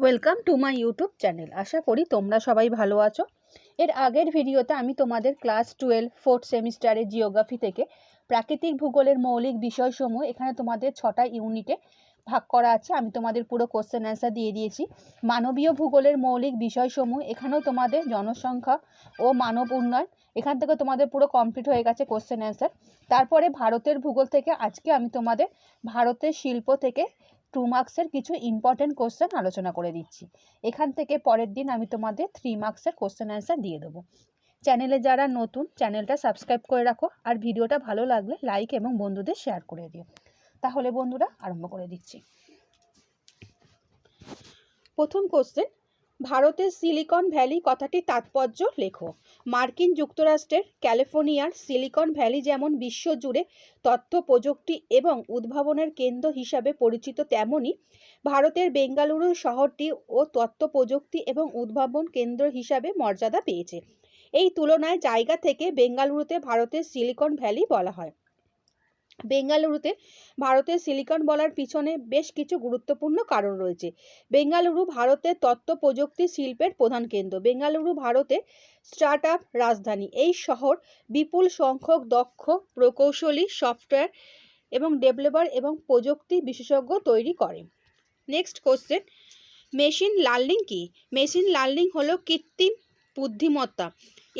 Welcome to my YouTube channel. আশা করি তোমরা সবাই ভালো আছো। এর আগের ভিডিওতে আমি তোমাদের ক্লাস 12 ফোর্থ সেমিস্টারের জিওগ্রাফি থেকে প্রাকৃতিক ভূগোলের মৌলিক বিষয়সমূহ এখানে তোমাদের 6টা ইউনিটে ভাগ করা আছে। আমি তোমাদের পুরো কোশ্চেন অ্যান্সার দিয়ে দিয়েছি। মানবীয় ভূগোলের মৌলিক বিষয়সমূহ এখানেও তোমাদের জনসংখ্যা ও মানব উন্নয়ন এখান থেকে তোমাদের পুরো কমপ্লিট হয়ে গেছে কোশ্চেন অ্যান্সার। তারপরে ভারতের ভূগোল থেকে আজকে আমি তোমাদের ভারতের শিল্প থেকে 2 মার্কসের কিছু ইম্পর্টেন্ট কোশ্চেন আলোচনা করে দিচ্ছি। এখান থেকে পরের দিন আমি তোমাদের 3 মার্কসের কোশ্চেন অ্যান্সার দিয়ে দেবো। চ্যানেলে যারা নতুন চ্যানেলটা সাবস্ক্রাইব করে রাখো, আর ভিডিওটা ভালো লাগলে লাইক এবং বন্ধুদের শেয়ার করে দিও। তাহলে বন্ধুরা আরম্ভ করে দিচ্ছি। প্রথম কোশ্চেন, ভারতের সিলিকন ভ্যালি কথাটির তাৎপর্য লেখো। মার্কিন যুক্তরাষ্ট্রের ক্যালিফোর্নিয়ার সিলিকন ভ্যালি যেমন বিশ্বজুড়ে তথ্য প্রযুক্তি এবং উদ্ভাবনের কেন্দ্র হিসাবে পরিচিত, তেমনি ভারতের বেঙ্গালুরু শহরটি ও তথ্য প্রযুক্তি এবং উদ্ভাবন কেন্দ্র হিসাবে মর্যাদা পেয়েছে। এই তুলনায় জায়গা থেকে বেঙ্গালুরুতে ভারতের সিলিকন ভ্যালি বলা হয়। বেঙ্গালুরুতে ভারতের সিলিকন বলার পিছনে বেশ কিছু গুরুত্বপূর্ণ কারণ রয়েছে। বেঙ্গালুরু ভারতের তথ্য প্রযুক্তি শিল্পের প্রধান কেন্দ্র। বেঙ্গালুরু ভারতের স্টার্ট আপ রাজধানী। এই শহর বিপুল সংখ্যক দক্ষ প্রকৌশলী, সফটওয়্যার এবং ডেভেলপার এবং প্রযুক্তি বিশেষজ্ঞ তৈরি করে। নেক্সট কোশ্চেন, মেশিন লার্নিং কি? মেশিন লার্নিং হলো কৃত্রিম বুদ্ধিমত্তা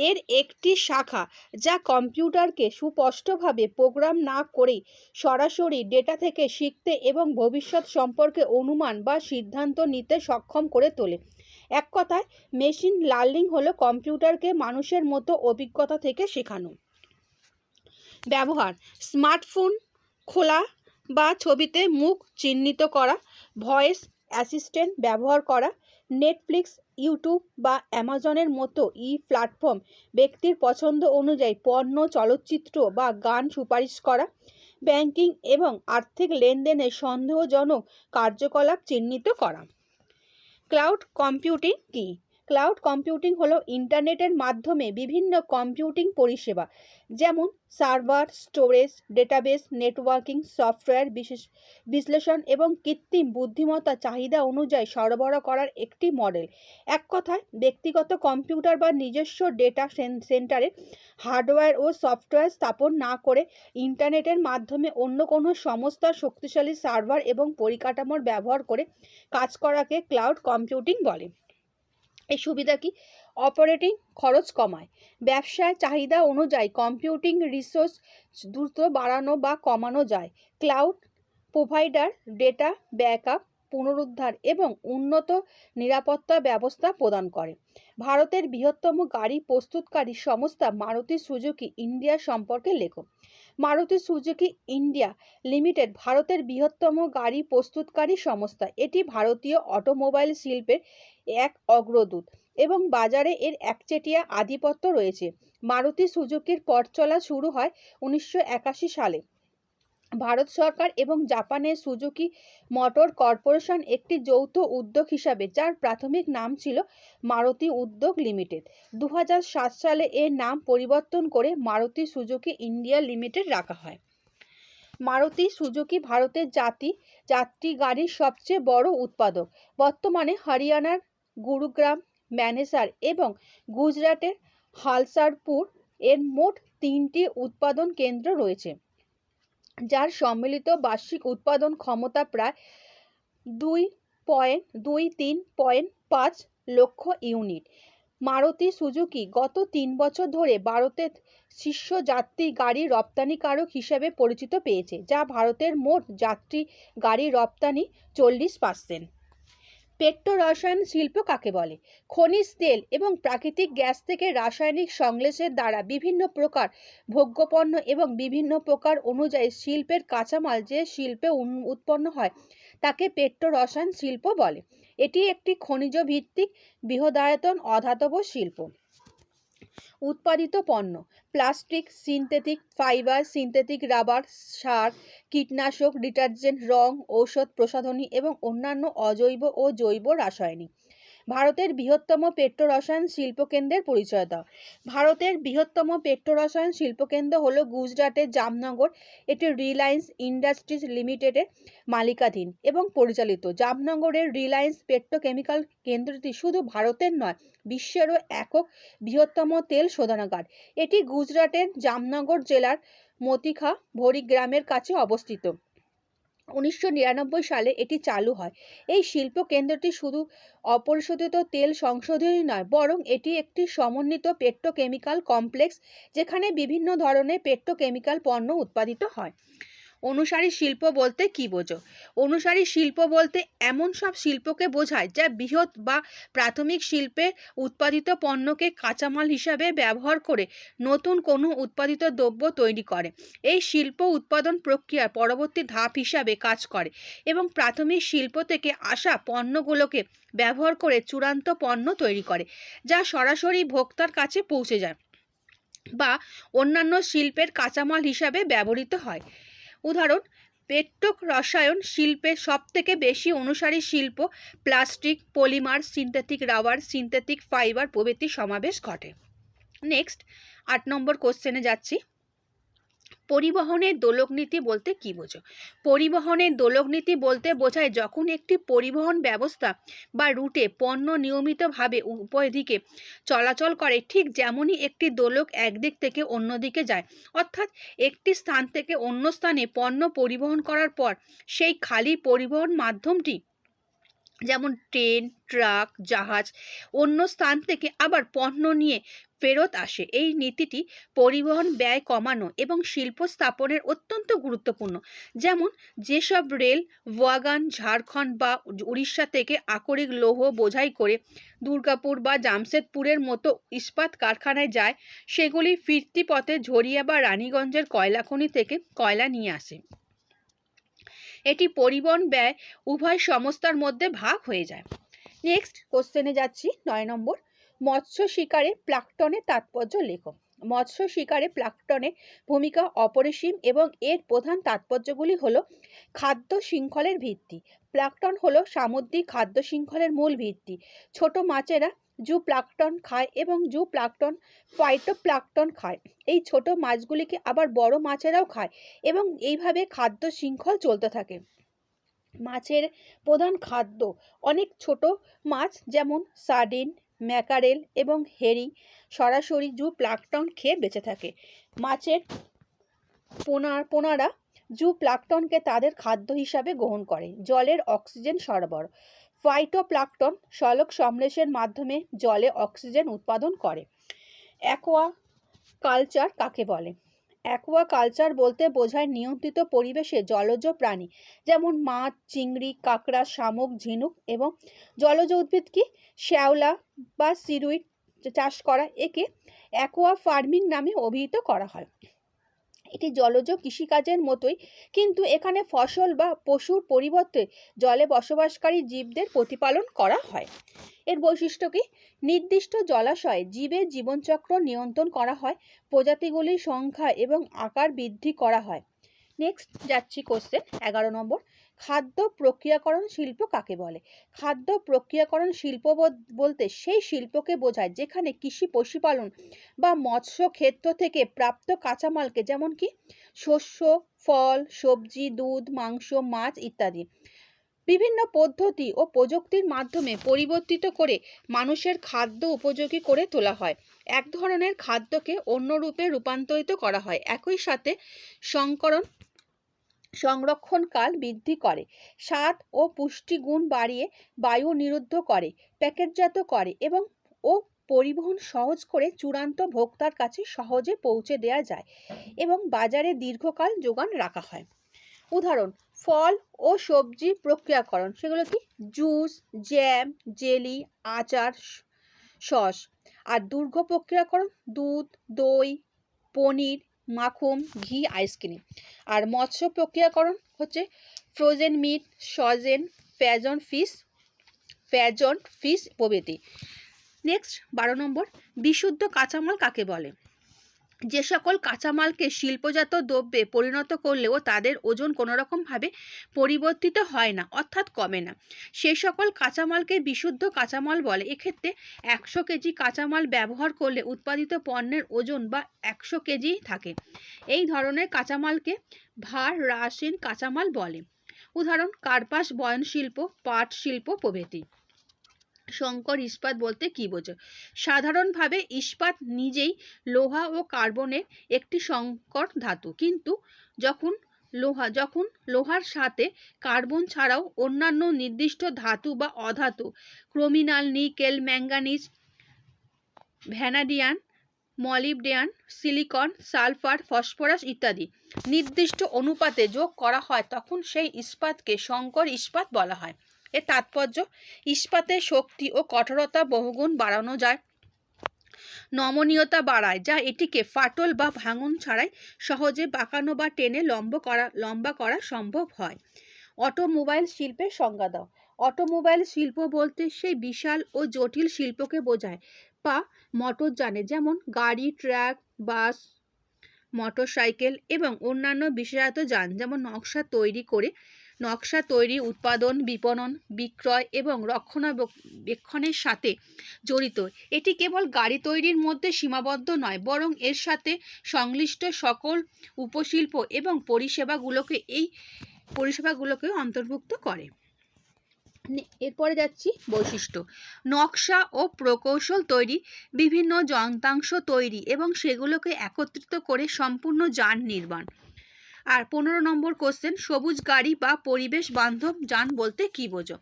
এর একটি শাখা, যা কম্পিউটারকে সুস্পষ্টভাবে প্রোগ্রাম না করেই সরাসরি ডেটা থেকে শিখতে এবং ভবিষ্যৎ সম্পর্কে অনুমান বা সিদ্ধান্ত নিতে সক্ষম করে তোলে। এক কথায় মেশিন লার্নিং হলো কম্পিউটারকে মানুষের মতো অভিজ্ঞতা থেকে শেখানো। ব্যবহার: স্মার্টফোন খোলা বা ছবিতে মুখ চিহ্নিত করা, ভয়েস অ্যাসিস্ট্যান্ট ব্যবহার করা, নেটফ্লিক্স, ইউটিউব বা অ্যামাজনের মতো প্ল্যাটফর্ম ব্যক্তির পছন্দ অনুযায়ী পণ্য, চলচ্চিত্র বা গান সুপারিশ করা, ব্যাংকিং এবং আর্থিক লেনদেনে সন্দেহজনক কার্যকলাপ চিহ্নিত করা। ক্লাউড কম্পিউটিং কি? ক্লাউড কম্পিউটিং হলো ইন্টারনেটের মাধ্যমে বিভিন্ন কম্পিউটিং পরিষেবা, যেমন server, storage, database, networking, software বিশ্লেষণ এবং কৃত্রিম বুদ্ধিমত্তা চাহিদা অনুযায়ী সরবরাহ করার একটি মডেল। এক কথায় ব্যক্তিগত কম্পিউটার বা নিজস্ব ডেটা সেন্টারে হার্ডওয়্যার ও সফটওয়্যার স্থাপন না করে ইন্টারনেটের মাধ্যমে অন্য কোনো সংস্থার শক্তিশালী সার্ভার এবং পরিকাঠামোর ব্যবহার করে কাজ করাকে ক্লাউড কম্পিউটিং বলে। এই সুবিধা কি? অপারেটিং খরচ কমায়। ব্যবসায় চাহিদা অনুযায়ী কম্পিউটিং রিসোর্স দ্রুত বাড়ানো বা কমানো যায়। ক্লাউড প্রোভাইডার ডেটা ব্যাকআপ, পুনরুদ্ধার এবং উন্নত নিরাপত্তা ব্যবস্থা প্রদান করে। ভারতের বৃহত্তম গাড়ি প্রস্তুতকারী সংস্থা মারুতি সুজুকি ইন্ডিয়া সম্পর্কে লেখো। মারুতি সুজুকি ইন্ডিয়া লিমিটেড ভারতের বৃহত্তম গাড়ি প্রস্তুতকারী সংস্থা। এটি ভারতীয় অটোমোবাইল শিল্পের এক অগ্রদূত এবং বাজারে এর একচেটিয়া আধিপত্য রয়েছে। মারুতি সুজুকির পথ চলা শুরু হয় 1981 সালে। ভারত সরকার এবং জাপানের সুজুকি মোটর কর্পোরেশন একটি যৌথ উদ্যোগ হিসাবে, যার প্রাথমিক নাম ছিল মারুতি উদ্যোগ লিমিটেড, 2007 সালে এর নাম পরিবর্তন করে মারুতি সুজুকি ইন্ডিয়া লিমিটেড রাখা হয়। মারুতি সুজুকি ভারতের যাত্রী গাড়ির সবচেয়ে বড় উৎপাদক। বর্তমানে হরিয়ানার গুরুগ্রাম, ম্যানেসার এবং গুজরাটের হালসারপুর এর মোট 3টি উৎপাদন কেন্দ্র রয়েছে, যার সম্মিলিত বার্ষিক উৎপাদন ক্ষমতা প্রায় 23.5 লক্ষ ইউনিট। মারুতি সুজুকি গত 3 বছর ধরে ভারতের শীর্ষ যাত্রী গাড়ি রপ্তানিকারক হিসেবে পরিচিত পেয়েছে, যা ভারতের মোট যাত্রী গাড়ি রপ্তানি 40%। পেট্রো রসায়ন শিল্প কাকে বলে? খনিজ তেল এবং প্রাকৃতিক গ্যাস থেকে রাসায়নিক সংশ্লেষের দ্বারা বিভিন্ন প্রকার ভোগ্যপণ্য এবং বিভিন্ন প্রকার অনুযায়ী শিল্পের কাঁচামাল যে শিল্পে উৎপন্ন হয় তাকে পেট্রো রসায়ন শিল্প বলে। এটি একটি খনিজ ভিত্তিক বৃহদায়তন অধাতব শিল্প। উৎপাদিত পণ্য: plastic, synthetic fibre, synthetic rubber, সার, কীটনাশক, ডিটারজেন্ট, রং, ঔষধ প্রসাধনী এবং অন্যান্য অজৈব ও জৈব রাসায়নিক। ভারতের বৃহত্তম পেট্রোরসায়ন শিল্পকেন্দ্রের পরিচয় দাও। ভারতের বৃহত্তম পেট্রোরসায়ন শিল্পকেন্দ্র হলো গুজরাটের জামনগর। এটি রিলায়েন্স ইন্ডাস্ট্রিজ লিমিটেডের মালিকাধীন এবং পরিচালিত। জামনগরের রিলায়েন্স পেট্রোকেমিক্যাল কেন্দ্রটি শুধু ভারতের নয়, বিশ্বেরও একক বৃহত্তম তেল শোধনাগার। এটি গুজরাটের জামনগর জেলার মতিখা ভরি গ্রামের কাছে অবস্থিত। 1999 সালে এটি চালু হয়। এই শিল্প কেন্দ্রটি শুধু অপরিশোধিত তেল সংশোধনই নয়, বরং এটি একটি সমন্বিত পেট্রোকেমিক্যাল কমপ্লেক্স, যেখানে বিভিন্ন ধরনের পেট্রোকেমিক্যাল পণ্য উৎপাদিত হয়। অনুসারী শিল্প বলতে কি বোঝো? অনুসারী শিল্প বলতে এমন সব শিল্পকে বোঝায় যা বৃহৎ বা প্রাথমিক শিল্পে উৎপাদিত পণ্যকে কাঁচামাল হিসাবে ব্যবহার করে নতুন কোনো উৎপাদিত দ্রব্য তৈরি করে। এই শিল্প উৎপাদন প্রক্রিয়ার পরবর্তী ধাপ হিসাবে কাজ করে এবং প্রাথমিক শিল্প থেকে আসা পণ্যগুলোকে ব্যবহার করে চূড়ান্ত পণ্য তৈরি করে, যা সরাসরি ভোক্তার কাছে পৌঁছে যায় বা অন্যান্য শিল্পের কাঁচামাল হিসাবে ব্যবহৃত হয়। উদাহরণ: পেট্রোরসায়ন শিল্পে সবথেকে বেশি অনুসারী শিল্প plastic, polymer, synthetic rubber, synthetic fibre প্রভৃতির সমাবেশ ঘটে। নেক্সট 8 নম্বর কোশ্চেনে যাচ্ছি। পরিবহনের দোলকনীতি বলতে কি বোঝো? পরিবহনের দোলকনীতি বলতে বোঝায় যখন একটি পরিবহন ব্যবস্থা বা রুটে পণ্য নিয়মিতভাবে উভয় দিকে চলাচল করে, ঠিক যেমনই একটি দোলক একদিক থেকে অন্য দিকে যায়, অর্থাৎ একটি স্থান থেকে অন্য স্থানে পণ্য পরিবহন করার পর সেই খালি পরিবহন মাধ্যমটি, যেমন ট্রেন, ট্রাক, জাহাজ, অন্য স্থান থেকে আবার পণ্য নিয়ে ফেরত আসে। এই নীতিটি পরিবহন ব্যয় কমানো এবং শিল্প স্থাপনের অত্যন্ত গুরুত্বপূর্ণ। যেমন যেসব রেল ওয়াগন ঝাড়খণ্ড বা উড়িষ্যা থেকে আকরিক লৌহ বোঝাই করে দুর্গাপুর বা জামশেদপুরের মতো ইস্পাত কারখানায় যায়, সেগুলি ফিরতি পথে ঝরিয়া বা রানীগঞ্জের কয়লা খনি থেকে কয়লা নিয়ে আসে। এটি পরিবহন ব্যয় উভয় সংস্থার মধ্যে ভাগ হয়ে যায়। নেক্সট কোশ্চেনে যাচ্ছি 9 নম্বর। মৎস্য শিকারে প্লাঙ্কটনের তাৎপর্য লেখো। মৎস্য শিকারে প্লাঙ্কটনের ভূমিকা অপরিসীম এবং এর প্রধান তাৎপর্যগুলি হলো: খাদ্য শৃঙ্খলের ভিত্তি। প্লাঙ্কটন হলো সামুদ্রিক খাদ্য শৃঙ্খলের মূল ভিত্তি। ছোট মাছেরা জুপ্লাঙ্কটন খায় এবং জুপ্লাঙ্কটন ফাইটোপ্লাঙ্কটন খায়। এই ছোট মাছগুলিকে আবার বড় মাছেরাও খায় এবং এইভাবে খাদ্য শৃঙ্খল চলতে থাকে। মাছের প্রধান খাদ্য অনেক ছোট মাছ, যেমন সার্ডিন, ম্যাকারেল এবং হেরিং সরাসরি জুপ্লাঙ্কটন খেয়ে বেঁচে থাকে। মাছের পোনারা জুপ্লাঙ্কটনকে তাদের খাদ্য হিসাবে গ্রহণ করে। জলের অক্সিজেন সরবরাহ। ফাইটোপ্লাঙ্কটন সলক সংশ্লেষের মাধ্যমে জলে অক্সিজেন উৎপাদন করে। অ্যাকোয়া কালচার কাকে বলে? অ্যাকোয়া কালচার বলতে বোঝায় নিয়ন্ত্রিত পরিবেশে জলজ প্রাণী, যেমন মাছ, চিংড়ি, কাঁকড়া, শামুক, ঝিনুক এবং জলজ উদ্ভিদ কি শ্যাওলা বা সিউইড চাষ করা। একে অ্যাকোয়া ফার্মিং নামে অভিহিত করা হয়। এটি জলজ কৃষিকাজের মতোই, কিন্তু এখানে ফসল বা পশুর পরিবর্তে জলে বসবাসকারী জীবদের প্রতিপালন করা হয়। এর বৈশিষ্ট্য কি? নির্দিষ্ট জলাশয়ে জীবের জীবনচক্র নিয়ন্ত্রণ করা হয়, প্রজাতিগুলির সংখ্যা এবং আকার বৃদ্ধি করা হয়। নেক্সট যাচ্ছি কোশ্চেন 11 নম্বর। খাদ্য প্রক্রিয়াকরণ শিল্প কাকে বলে? খাদ্য প্রক্রিয়াকরণ শিল্প বলতে সেই শিল্পকে বোঝায় যেখানে কৃষি, পশুপালন বা মৎস্য ক্ষেত্র থেকে প্রাপ্ত কাঁচামালকে, যেমন কি শস্য, ফল, সবজি, দুধ, মাংস, মাছ ইত্যাদি, বিভিন্ন পদ্ধতি ও প্রযুক্তির মাধ্যমে পরিবর্তিত করে মানুষের খাদ্য উপযোগী করে তোলা হয়। এক ধরনের খাদ্যকে অন্য রূপে রূপান্তরিত করা হয়। একই সাথে সংরক্ষণকাল বৃদ্ধি করে, স্বাদ ও পুষ্টিগুণ বাড়িয়ে বায়ু নিরুদ্ধ করে, প্যাকেটজাত করে এবং পরিবহন সহজ করে চূড়ান্ত ভোক্তার কাছে সহজে পৌঁছে দেওয়া যায় এবং বাজারে দীর্ঘকাল যোগান রাখা হয়। উদাহরণ: ফল ও সবজি প্রক্রিয়াকরণ, সেগুলো কি জুস, জ্যাম, জেলি, আচার, সস। আর দুগ্ধ প্রক্রিয়াকরণ দুধ, দই, পনির, মাখন, ঘি, আইসক্রিম। আর মৎস্য প্রক্রিয়াকরণ হচ্ছে ফ্রোজেন মিট, সজেন, ফ্যাজন ফিশ প্রভৃতি। নেক্সট 12 নম্বর। বিশুদ্ধ কাঁচামাল কাকে বলে? যে সকল কাঁচামালকে শিল্পজাত দ্রব্যে পরিণত করলেও তাদের ওজন কোনোরকমভাবে পরিবর্তিত হয় না, অর্থাৎ কমে না, সে সকল কাঁচামালকে বিশুদ্ধ কাঁচামাল বলে। এক্ষেত্রে 100 কেজি কাঁচামাল ব্যবহার করলে উৎপাদিত পণ্যের ওজন বা 100 কেজি থাকে। এই ধরনের কাঁচামালকে ভার হ্রাসহীন কাঁচামাল বলে। উদাহরণ: কার্পাস বয়নশিল্প, পাট শিল্প প্রভৃতি। সংকর ইস্পাত বলতে কি বোঝো? সাধারণভাবে ইস্পাত নিজেই লোহা ও কার্বনের একটি সংকর ধাতু, কিন্তু যখন লোহার সাথে কার্বন ছাড়াও অন্যান্য নির্দিষ্ট ধাতু বা অধাতু, ক্রোমিনাল, nickel, manganese, vanadium, molybdenum, silicon, sulphur, phosphorus ইত্যাদি নির্দিষ্ট অনুপাতে যোগ করা হয়, তখন সেই ইস্পাতকে সংকর ইস্পাত বলা হয়। এর তাৎপর্য: ইস্পাতের শক্তি ও কঠোরতা বহুগুণ বাড়ানো যায়, নমনীয়তা বাড়ায়, যা এটিকে ফাটল বা ভাঙন ছাড়াই সহজে বাঁকানো বা টেনে লম্বা করা সম্ভব হয়। অটোমোবাইল শিল্পের সংজ্ঞা দাও। অটোমোবাইল শিল্প বলতে সেই বিশাল ও জটিল শিল্পকে বোঝায় বা মোটরযানে, যেমন গাড়ি, ট্রাক, বাস, মোটরসাইকেল এবং অন্যান্য বিশেষায়িত যান, যেমন নকশা তৈরি, উৎপাদন, বিপণন, বিক্রয় এবং রক্ষণাবেক্ষণের সাথে জড়িত। এটি কেবল গাড়ি তৈরির মধ্যে সীমাবদ্ধ নয়, বরং এর সাথে সংশ্লিষ্ট সকল উপশিল্প এবং পরিষেবাগুলোকে অন্তর্ভুক্ত করে। এরপরে যাচ্ছি বৈশিষ্ট্য। নকশা ও প্রকৌশল তৈরি, বিভিন্ন যন্ত্রাংশ তৈরি এবং সেগুলোকে একত্রিত করে সম্পূর্ণ যান নির্মাণ। আর 15 নম্বর কোশ্চেন, সবুজ গাড়ি বা পরিবেশ বান্ধব যান বলতে কি বোঝো?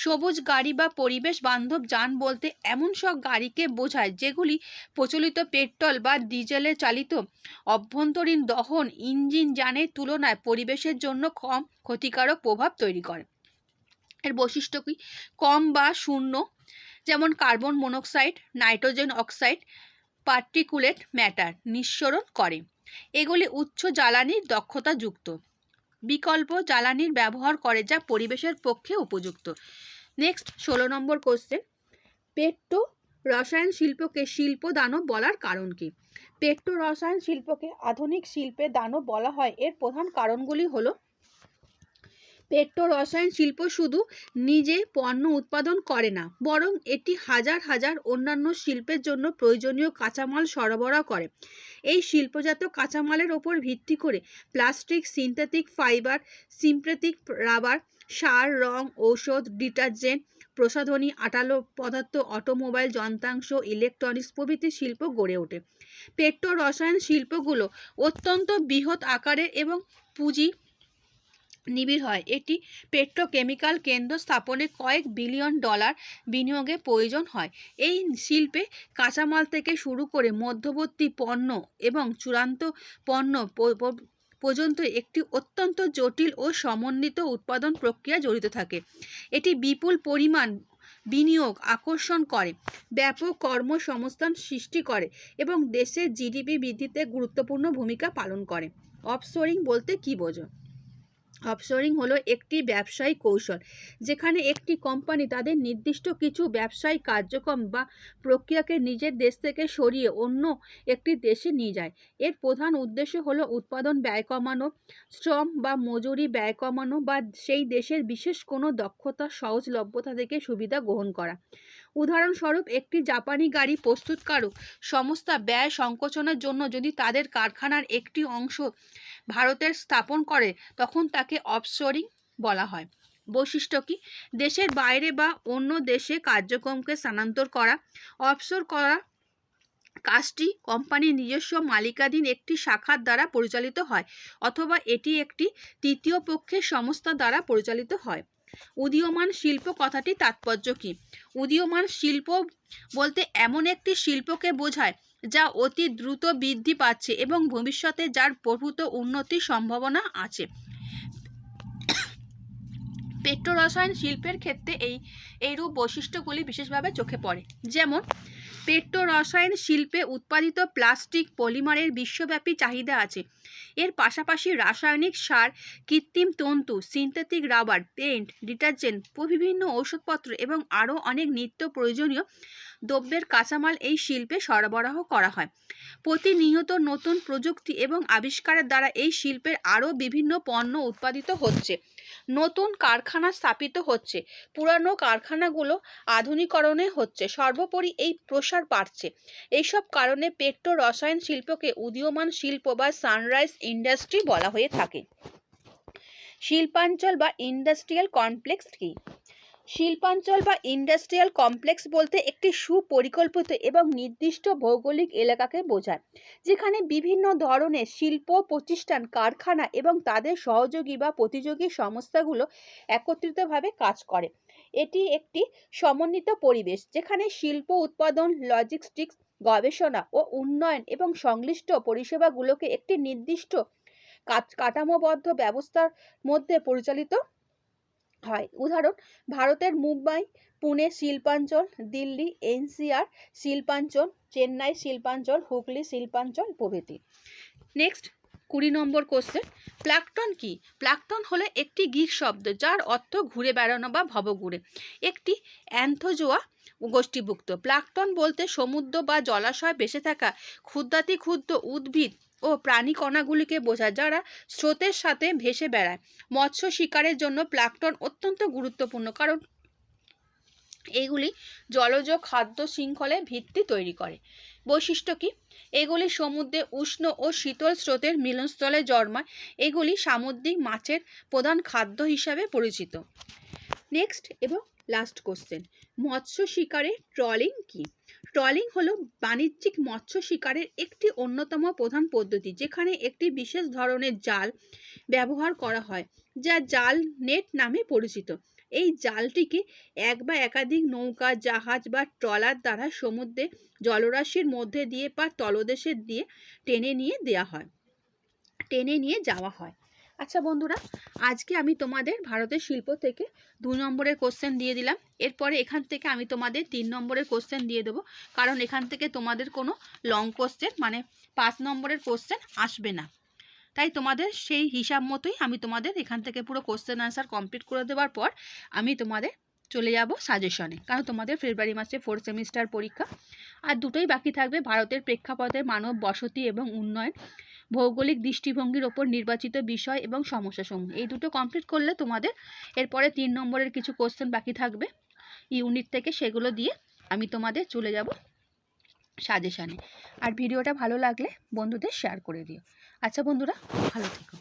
সবুজ গাড়ি বা পরিবেশ বান্ধব যান বলতে এমন সব গাড়িকে বোঝায় যেগুলি প্রচলিত পেট্রোল বা ডিজেলে চালিত অভ্যন্তরীণ দহন ইঞ্জিন যানের তুলনায় পরিবেশের জন্য কম ক্ষতিকারক প্রভাব তৈরি করে। এর বৈশিষ্ট্য কি? কম বা শূন্য, যেমন carbon monoxide, nitrogen oxide, particulate matter নিঃসরণ করে। এগুলি উচ্চ জ্বালানির দক্ষতা যুক্ত, বিকল্প জ্বালানির ব্যবহার করে, যা পরিবেশের পক্ষে উপযুক্ত। নেক্সট 16 নম্বর কোশ্চেন, পেট্রো রসায়ন শিল্পকে শিল্প দানব বলার কারণ কি? পেট্রো রসায়ন শিল্পকে আধুনিক শিল্পের দানব বলা হয়। এর প্রধান কারণগুলি হলো: পেট্রো রসায়ন শিল্প শুধু নিজে পণ্য উৎপাদন করে না, বরং এটি হাজার হাজার অন্যান্য শিল্পের জন্য প্রয়োজনীয় কাঁচামাল সরবরাহ করে। এই শিল্পজাত কাঁচামালের ওপর ভিত্তি করে plastic, synthetic fibre, synthetic rubber, সার, রং, ঔষধ, ডিটারজেন্ট, প্রসাধনী, আঠালো পদার্থ, অটোমোবাইল যন্ত্রাংশ, ইলেকট্রনিক্স প্রভৃতি শিল্প গড়ে ওঠে। পেট্রো রসায়ন শিল্পগুলো অত্যন্ত বৃহৎ আকারের এবং পুঁজি নিবিড় হয়। এটি পেট্রোকেমিক্যাল কেন্দ্র স্থাপনে কয়েক বিলিয়ন ডলার বিনিয়োগের প্রয়োজন হয়। এই শিল্পে কাঁচামাল থেকে শুরু করে মধ্যবর্তী পণ্য এবং চূড়ান্ত পণ্য পর্যন্ত একটি অত্যন্ত জটিল ও সমন্বিত উৎপাদন প্রক্রিয়া জড়িত থাকে। এটি বিপুল পরিমাণ বিনিয়োগ আকর্ষণ করে, ব্যাপক কর্মসংস্থান সৃষ্টি করে এবং দেশের জিডিপি বৃদ্ধিতে গুরুত্বপূর্ণ ভূমিকা পালন করে। অফশোরিং বলতে কি বোঝো? অফশোরিং হলো একটি ব্যবসায়িক কৌশল যেখানে একটি কোম্পানি তাদের নির্দিষ্ট কিছু ব্যবসায়িক কার্যক্রম বা প্রক্রিয়াকে নিজের দেশ থেকে সরিয়ে অন্য একটি দেশে নিয়ে যায়। এর প্রধান উদ্দেশ্য হলো উৎপাদন ব্যয় কমানো, শ্রম বা মজুরি ব্যয় কমানো, বা সেই দেশের বিশেষ কোনো দক্ষতা সহজলভ্যতা থেকে সুবিধা গ্রহণ করা। উদাহরণস্বরূপ, একটি জাপানি গাড়ি প্রস্তুতকারক সংস্থা ব্যয় সংকোচনের জন্য যদি তাদের কারখানার একটি অংশ ভারতের স্থাপন করে, তখন তাকে অফশোরিং বলা হয়। বৈশিষ্ট্য কি? দেশের বাইরে বা অন্য দেশে কার্যক্রমকে স্থানান্তর করা। অফশোর করা কাজটি কোম্পানির নিজস্ব মালিকানাধীন একটি শাখার দ্বারা পরিচালিত হয়, অথবা এটি একটি তৃতীয় পক্ষের সংস্থা দ্বারা পরিচালিত হয়। উদীয়মান শিল্প কথাটি তাৎপর্য কি? উদীয়মান শিল্প বলতে এমন একটি শিল্পকে বোঝায় যা অতি দ্রুত বৃদ্ধি পাচ্ছে এবং ভবিষ্যতে যার প্রভূত উন্নতির সম্ভাবনা আছে। পেট্রো রসায়ন শিল্পের ক্ষেত্রে এইরূপ বৈশিষ্ট্যগুলি বিশেষভাবে চোখে পড়ে, যেমন পেট্রো রসায়ন শিল্পে উৎপাদিত প্লাস্টিক পলিমারের বিশ্বব্যাপী চাহিদা আছে। এর পাশাপাশি রাসায়নিক সার, কৃত্রিম তন্তু, সিনথেটিক রাবার, পেইন্ট, ডিটারজেন্ট, বিভিন্ন ঔষধপত্র এবং আরও অনেক নিত্য প্রয়োজনীয় দ্রব্যের কাঁচামাল এই শিল্পে সরবরাহ করা হয়। প্রতিনিয়ত নতুন প্রযুক্তি এবং আবিষ্কারের দ্বারা এই শিল্পের আরও বিভিন্ন পণ্য উৎপাদিত হচ্ছে, নতুন কারখানা স্থাপিত হচ্ছে, পুরানো কারখানাগুলো আধুনিকরণে হচ্ছে, সর্বোপরি এই প্রসার বাড়ছে। এইসব কারণে পেট্রো রসায়ন শিল্পকে উদীয়মান শিল্প বা সানরাইজ ইন্ডাস্ট্রি বলা হয়ে থাকে। শিল্পাঞ্চল বা ইন্ডাস্ট্রিয়াল কমপ্লেক্স কি? শিল্পাঞ্চল বা ইন্ডাস্ট্রিয়াল কমপ্লেক্স বলতে একটি সুপরিকল্পিত এবং নির্দিষ্ট ভৌগোলিক এলাকাকে বোঝায়, যেখানে বিভিন্ন ধরনের শিল্প প্রতিষ্ঠান, কারখানা এবং তাদের সহযোগী বা প্রতিযোগী সংস্থাগুলো একত্রিতভাবে কাজ করে। এটি একটি সমন্বিত পরিবেশ যেখানে শিল্প উৎপাদন, লজিস্টিক্স, গবেষণা ও উন্নয়ন এবং সংশ্লিষ্ট পরিষেবাগুলোকে একটি নির্দিষ্ট কাঠামোবদ্ধ ব্যবস্থার মধ্যে পরিচালিত হয়। উদাহরণ: ভারতের মুম্বাই, পুনে শিল্পাঞ্চল, দিল্লি এনসিআর শিল্পাঞ্চল, চেন্নাই শিল্পাঞ্চল, হুগলি শিল্পাঞ্চল প্রভৃতি। নেক্সট 20 নম্বর কোশ্চেন, প্লাঙ্কটন কি? প্লাঙ্কটন হলো একটি গ্রিক শব্দ যার অর্থ ঘুরে বেড়ানো বা ভবঘুরে, একটি অ্যান্থোজোয়া গোষ্ঠীভুক্ত। প্লাঙ্কটন বলতে সমুদ্র বা জলাশয়ে ভেসে থাকা ক্ষুদ্রাতি ক্ষুদ্র উদ্ভিদ ও প্রাণী কণাগুলিকে বোঝায় যারা স্রোতের সাথে ভেসে বেড়ায়। মৎস্য শিকারের জন্য প্লাঙ্কটন অত্যন্ত গুরুত্বপূর্ণ, কারণ এগুলি জলজ খাদ্য শৃঙ্খলে ভিত্তি তৈরি করে। বৈশিষ্ট্য কি? এগুলি সমুদ্রে উষ্ণ ও শীতল স্রোতের মিলনস্থলে জন্মায়। এগুলি সামুদ্রিক মাছের প্রধান খাদ্য হিসাবে পরিচিত। নেক্সট এবং লাস্ট কোশ্চেন, মৎস্য শিকারে ট্রলিং কি? ট্রলিং হলো বাণিজ্যিক মৎস্য শিকারের একটি অন্যতম প্রধান পদ্ধতি, যেখানে একটি বিশেষ ধরনের জাল ব্যবহার করা হয় যা জাল নেট নামে পরিচিত। এই জালটিকে এক বা একাধিক নৌকা, জাহাজ বা ট্রলার দ্বারা সমুদ্রে জলরাশির মধ্যে দিয়ে বা তলদেশে দিয়ে টেনে নিয়ে যাওয়া হয়। আচ্ছা বন্ধুরা, আজকে আমি তোমাদের ভারতের শিল্প থেকে 2 নম্বরের কোশ্চেন দিয়ে দিলাম। এরপরে এখান থেকে আমি তোমাদের 3 নম্বরের কোশ্চেন দিয়ে দেবো, কারণ এখান থেকে তোমাদের কোনো লং কোশ্চেন মানে 5 নম্বরের কোশ্চেন আসবে না। তাই তোমাদের সেই হিসাব মতোই আমি তোমাদের এখান থেকে পুরো কোশ্চেন আনসার কমপ্লিট করে দেওয়ার পর আমি তোমাদের চলে যাব সাজেশনে, কারণ তোমাদের ফেব্রুয়ারি মাসে 4th সেমিস্টার পরীক্ষা। আর দুটোই বাকি থাকবে, ভারতের প্রেক্ষাপটে মানব বসতি এবং উন্নয়ন, ভৌগোলিক দৃষ্টিভঙ্গির ওপর নির্বাচিত বিষয় এবং সমস্যাসমূহ। এই দুটো কমপ্লিট করলে তোমাদের এরপরে 3 নম্বরের কিছু কোশ্চেন বাকি থাকবে ইউনিট থেকে, সেগুলো দিয়ে আমি তোমাদের চলে যাব সাজেশনে। আর ভিডিওটা ভালো লাগলে বন্ধুদের শেয়ার করে দিও। আচ্ছা বন্ধুরা, ভালো থেকো।